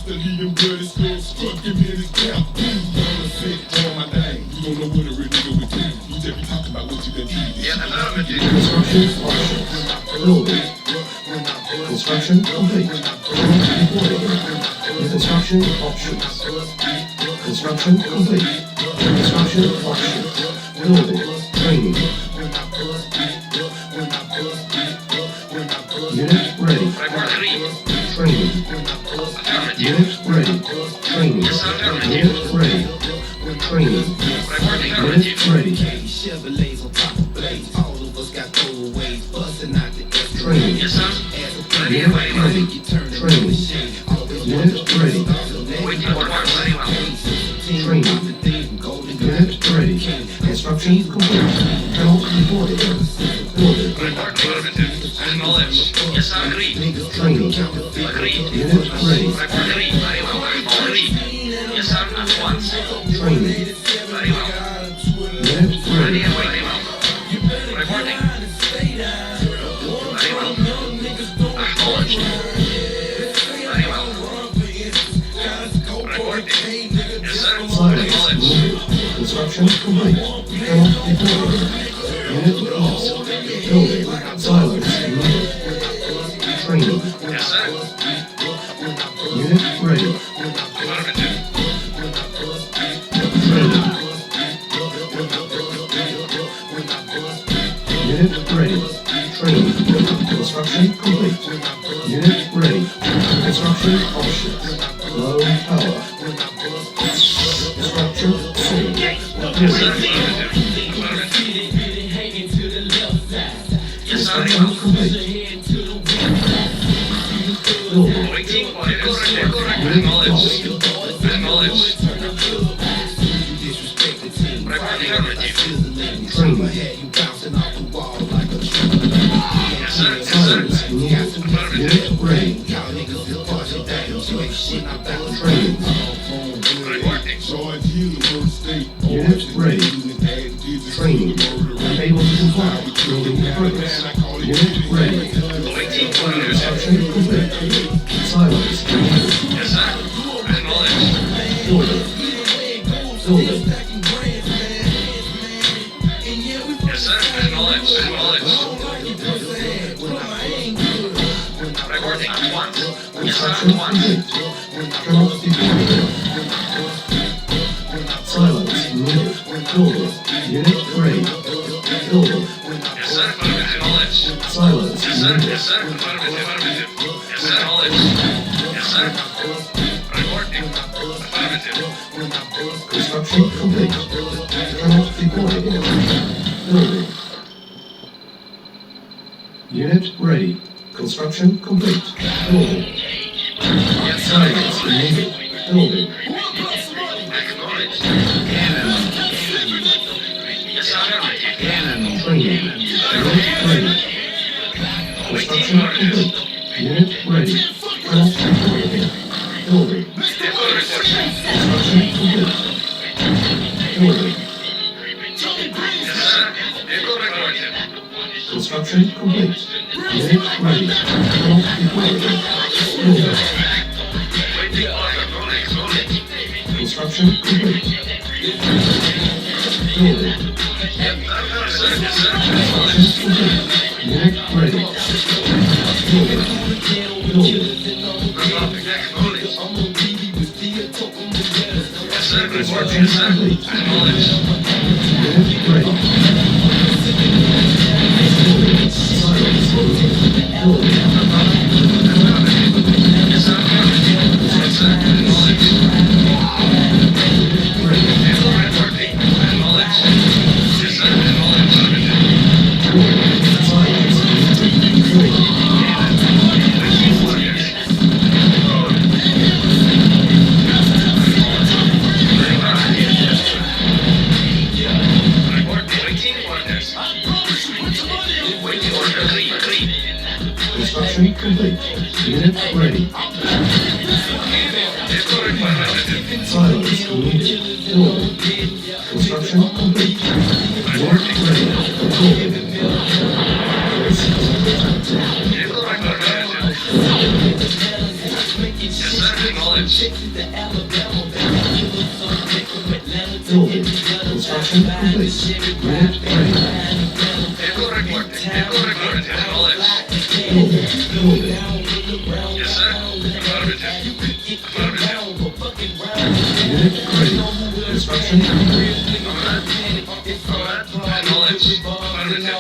Leading bloody still stuck him in his cap. Gonna sit on my name. You don't know what a real nigga would do. You just be talking about what you been treated. Yeah, I know, but you. Construction options. Building. Construction complete. Construction options. Construction complete. Construction options. Building. Training. Unit ready. Training. Unit ready. Training. Unit ready. Training. Unit ready. Chevrolets on top of blades. All of us got throwaways busting out the Training. Yes, sir. Unit ready. Training. Unit ready. Waiting for her very well. Training. Unit ready. Construction complete. Panel deployed. Building. Acknowledge. Yes, sir. Agreed. Training. Agreed. Unit ready. Agreed. Very well. Agreed. Yes, sir. At once. Training. Very well. Unit Ready ready. and very well. Reporting. Very well. Acknowledge. Very well. Reporting. Yes, sir. Silence. Acknowledge. Moving. Construction complete. Panel deployed. Unit lost. Building. Silence. Moving. Training. Yes, sir. Unit ready. Affirmative. Training. Unit ready. Training. Construction complete. Unit ready. Construction options. Low power. Structure sold. Yes, sir. Building. Yes, sir. Construction complete. Building. Waiting for it. Acknowledge. Acknowledge. Reporting affirmative. Training. Yes, sir. Yes, sir. Silence needed. Unit ready. Training. Reporting. Charge here in the state. Unit ready. Training. Unable to comply. Building progress. Unit ready. Waiting for it. Construction complete. Silence needed. Yes, sir. Acknowledge. Building. Building. Yes, sir. Acknowledge. Acknowledge. Reporting at once. Yes, sir. Construction At once. complete. Cannot deploy. Silence needed. Building. Unit ready. Building. Yes, sir. Acknowledge. Silence Yes, sir. needed. Yes, sir. Affirmative. Yes, sir. Acknowledge. Yes, sir. Reporting. Affirmative. Construction complete. Cannot deploy. Building. Unit ready. Construction complete. Building. Yes, sir. Silence needed. Building. Acknowledge. Cannon. Yes, sir. Affirmative. Training. Unit ready. Construction complete. Unit ready. Cannot deploy. Building. Construction complete. Building. Yes, sir. Echo reported. Construction complete. Unit ready. Cannot deploy. Building. Waiting order. Acknowledge. Construction complete. Building. Yes, sir. Yes, sir. Construction complete. Unit ready. Building. Building. Reporting. Acknowledge. Yes, sir. Reporting. Construction Yes, sir. complete. Acknowledge. Unit ready. Building. Silence. Building. Yes, sir. Yes, sir. Acknowledge. Ready. Reporting. Acknowledge. Yes, sir. Acknowledge. Building. Silence. Building. Warriors. Report. Waiting orders. Waiting order. Agreed. Construction complete. Unit ready. Echo reported. Silence needed. Building. Construction complete. Unit ready. Building. Echo reported. Yes, sir. Acknowledge. Texas to Alabama, baby, you look so thick from Atlanta to Building. Indiana. Construction complete. Unit ready. Building. Yes, sir. Affirmative. Unit ready. Construction complete. Acknowledge. Affirmative.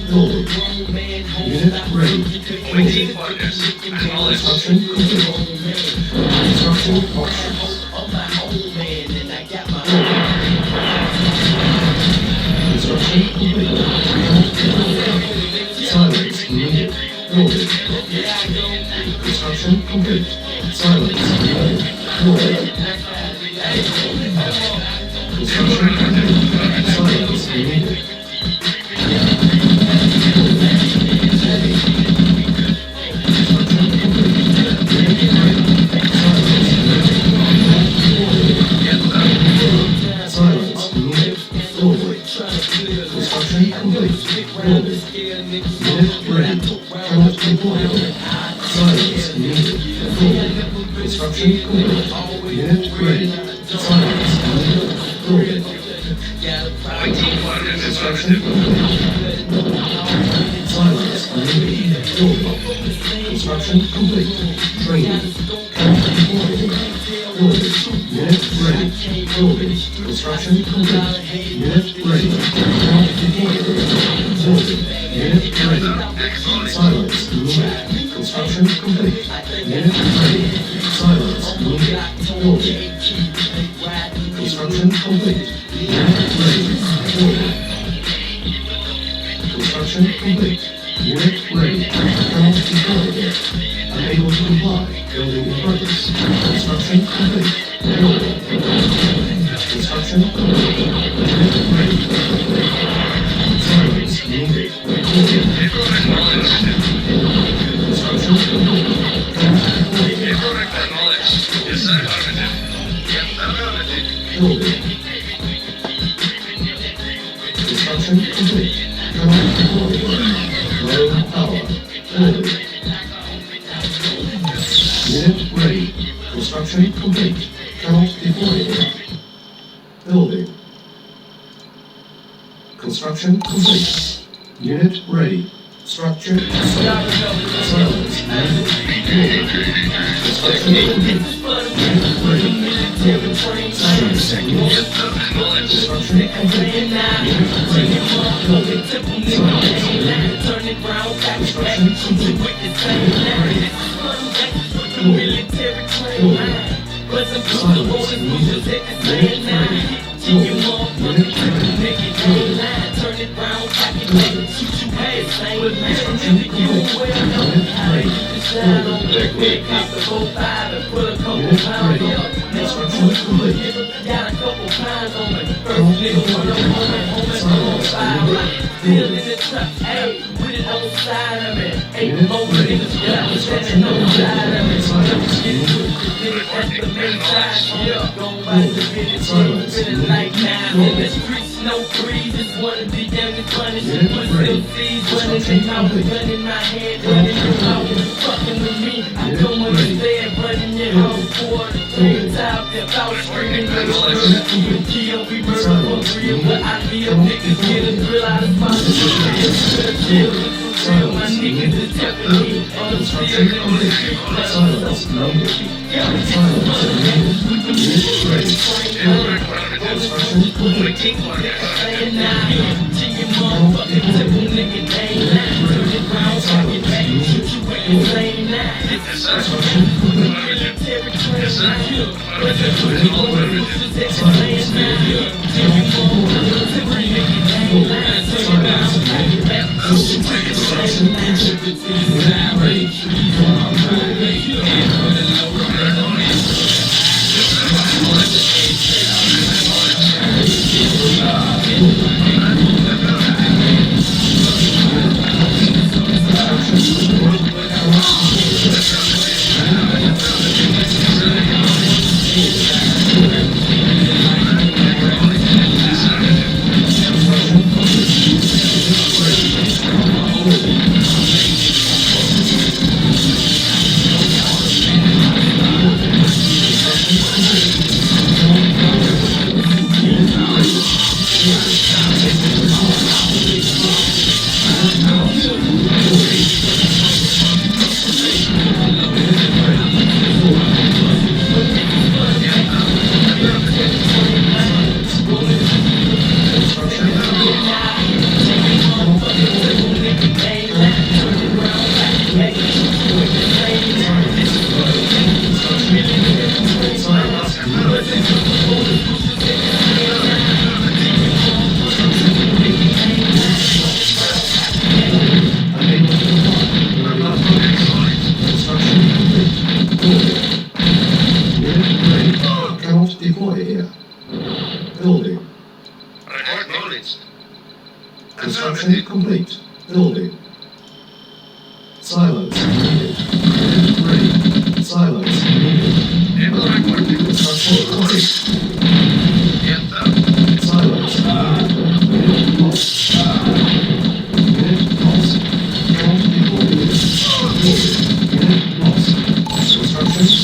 Building. Unit ready. Waiting orders. Acknowledge. Construction complete. Construction options. Construction complete. Silence needed. Building. Construction complete. Silence needed. Building. Construction complete. Silence needed. Silence needed. Building. Construction complete. Building. Unit ready. Terminal deployed. Silence needed. Building. Construction complete. Unit ready. Silence needed. Building. Waiting orders. Construction Affirmative. complete. Silence needed. Building. Construction complete. Training. Terminal deployed. Building. Unit ready. Building. Construction complete. Unit ready. Terminal deployed. Building. Unit ready. Silence needed. Construction complete. Unit ready. Silence needed. Building. Construction complete. Unit ready. Building. Construction complete. Unit ready. Terminal deployed. Unable to comply. Building in progress. Construction complete. Building. Construction complete. Unit ready. Silence needed. Building. Acknowledge. Construction complete. Terminal deployed. Acknowledge. Yes, sir. Affirmative. Affirmative. Building. Construction complete. Terminal deployed. Low power. Building. Unit ready. Construction complete. Terminal deployed. Building. Construction complete. Unit ready. Structure silence. Building. Construction complete. Unit ready. Building. Silence. Unit. Acknowledge. Construction complete. Unit ready. Building. Silence. Unit. Construction complete. Unit ready. Building. Building. Silence needed. Unit ready. Building. Unit ready. Building. Building. Construction complete. Unit ready. Building. Unit ready. Construction complete. Terminal deployed. Silence needed. Building. Unit ready. Construction complete. Silence needed. Building. Silence needed. Building. No breeze, one of the youngest runners. Unit ready. Running in my gun in my head, running your mouth, fucking with me. I don't understand, running your house for the third time. If I was screaming, kill, we murder for real, but I feel niggas get a drill out of my shit. Real, my niggas is telling me, I'm still in the street. Silence needed. Silence needed. Unit ready. Construction complete. Waiting orders. Saying now, to your motherfucking temple, nigga, they ain't lying. Turn it round, talk it back, shoot you where you saying now. Yes, sir. Construction complete. Yes, sir. here. Building. Report buildings. Construction complete. Building. Silos needed. Unit ready. Silos needed. Able report. Construction complete. Yes, sir. Silos needed. Unit lost. Unit lost. Can't deploy unit. Building. Unit lost. Construction complete.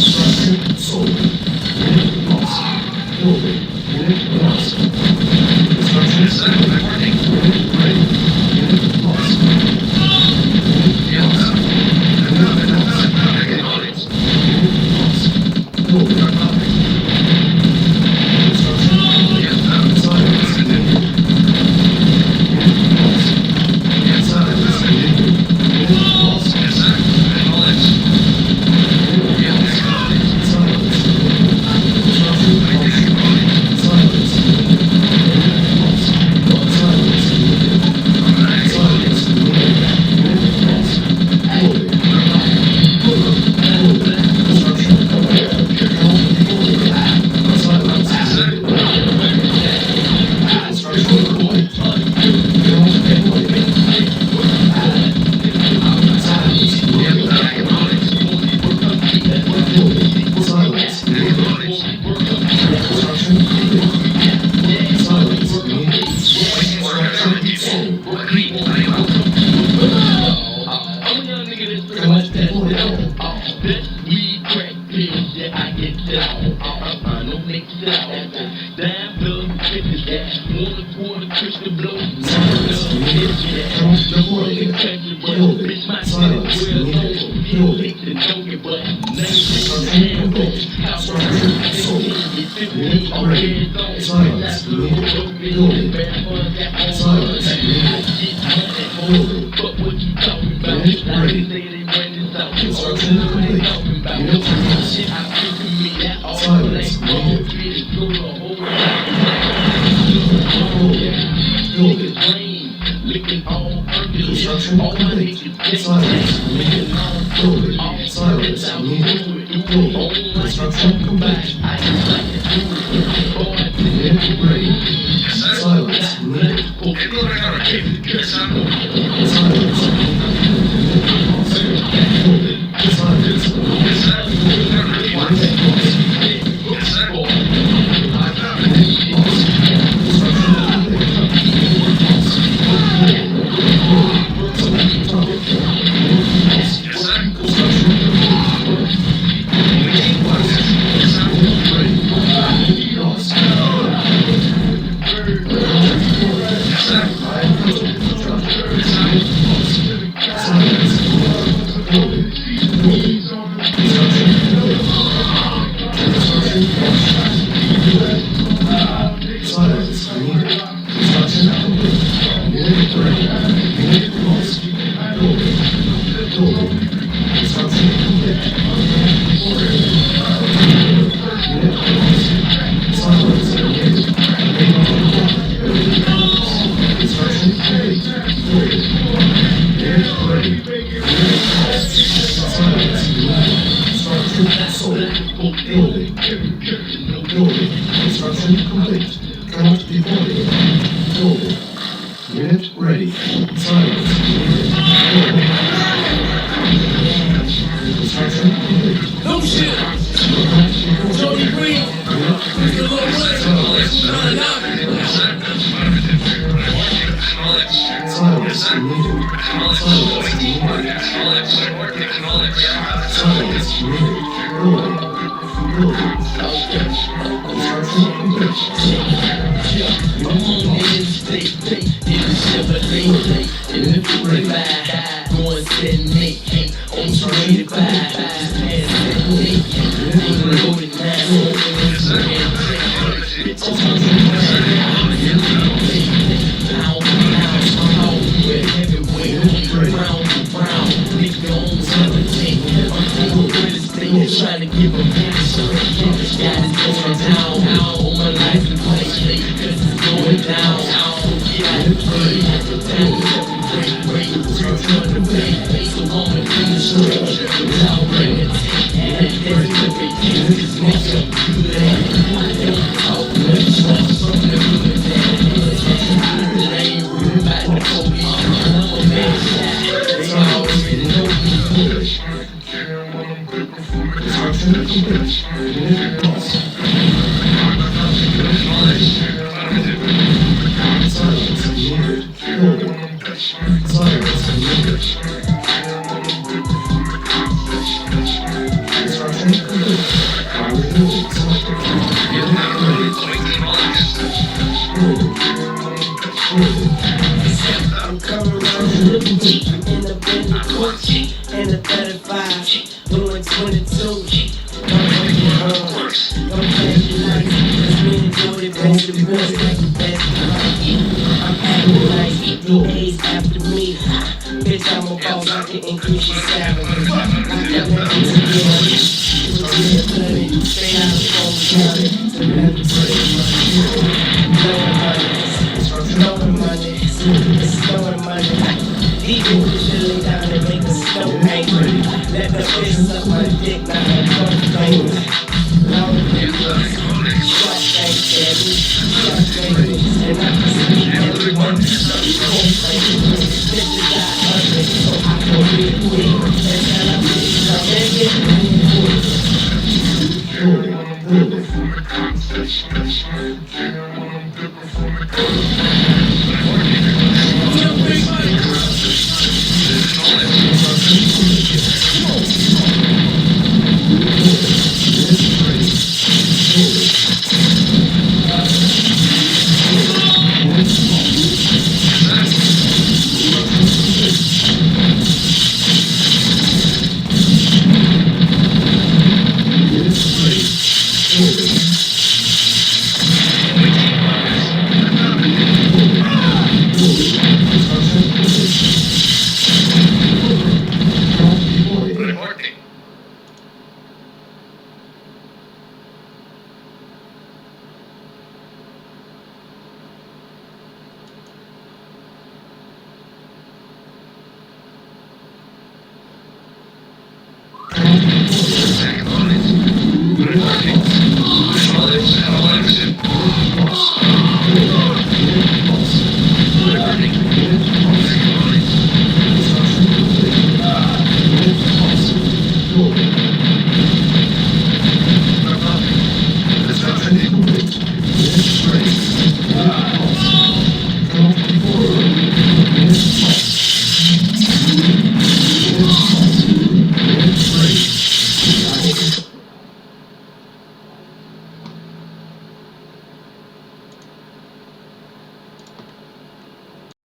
Structure sold. Unit lost. Building. Unit lost. Construction Yes, sir. complete. Reporting. Unit ready. Unit lost. Yes, sir. Acknowledged. Building. Construction complete. Yes, sir. Silence needed. Unit lost. Yes, sir. Silence needed. Unit lost. Yes, sir. Acknowledged. Yes, acknowledged. Silence needed. Construction lost. Silence needed. Unit lost. Silence needed. Silence needed. Unit lost. Building. Building. Construction complete. Count building. Silence Yes, sir. needed. Construction complete. Count building. Silence Yes, needed. sir. Acknowledged. Building. Silence needed. Acknowledged. Construction complete. Silence needed. Waiting order. Sold. Agreed. I will. I'm a young nigga that's pretty Count much that building. This weed crack pills, yeah, I get down. I don't mix it out. Damn blood, fitness, yeah. Wanna pour the crystal blow. Silence needed. Count deployed. Building. Silence needed. Building. Construction complete. Structure sold. Unit ready. Silence needed. Building. Silence needed. Building. Unit ready. Construction complete. Unit lost. Silence needed. Building. Building. Construction complete. Silence needed. Building. Silence needed. Building. Construction complete. Unit ready. Yes, sir. Silence needed. Able to recover. Yes, sir. Silence needed. Unit lost. Building. Silence needed. Yes, sir. Unit lost. Yes, sir. Unit lost. Construction complete. Unit lost. Building. Select target. Unit lost. Yes, sir. Construction complete. Waiting orders. Yes, sir. Unit ready. Unit lost. Yes, sir. Silence. Building. Building. Construction complete. Construction lost. Building. Silence needed. Construction complete. Unit ready. Unit lost. Building. Building. Construction complete. Unit lost. Silence needed. Construction complete. Building. Unit ready. Unit lost. Silence needed. Structure sold. Building. Building. Construction complete. Count deployed. Building. Unit ready. Silence needed. Building. Construction complete. No shit. Count deployed. Jody Green. Unit ready. Silence needed. Yes, sir. Affirmative. Reporting. Acknowledged. Silence needed. Silence needed. Acknowledged. Report acknowledged. Silence needed. Building. Building. Construction complete. Unit lost. Unit ready. Construction complete. Unit ready. Yes, sir. Construction complete. Unit lost. Unit ready. Trying to give a picture, got it going down. All my life in place, cause it's going down. Unit ready. Construction complete. So I'm in the street, without records. And that's the big thing, it's making good. complete. Unit lost. Silence needed. Building. Silence needed. Construction complete. Power unit selected. Unit ready. Building. Building. I'm coming around the Jeep in the Bentley coach and the 35 doing 22. Don't break your arms, don't change your life. Just me and Jody best the best like the best of life. I'm acting like DA's after me. Bitch, I'm a boss, I can increase your salary. I can make it together. Straight out of phone county. So never say blowing money. It's blowing money. These niggas should lay down and make the snow angry. Let the fish suck my dick, now I'm both famous. Long short things, baby. Short things. And I can see everyone sucks cold things. Bitches got ugly, so I can be quick. And tell them, I'm making Second one is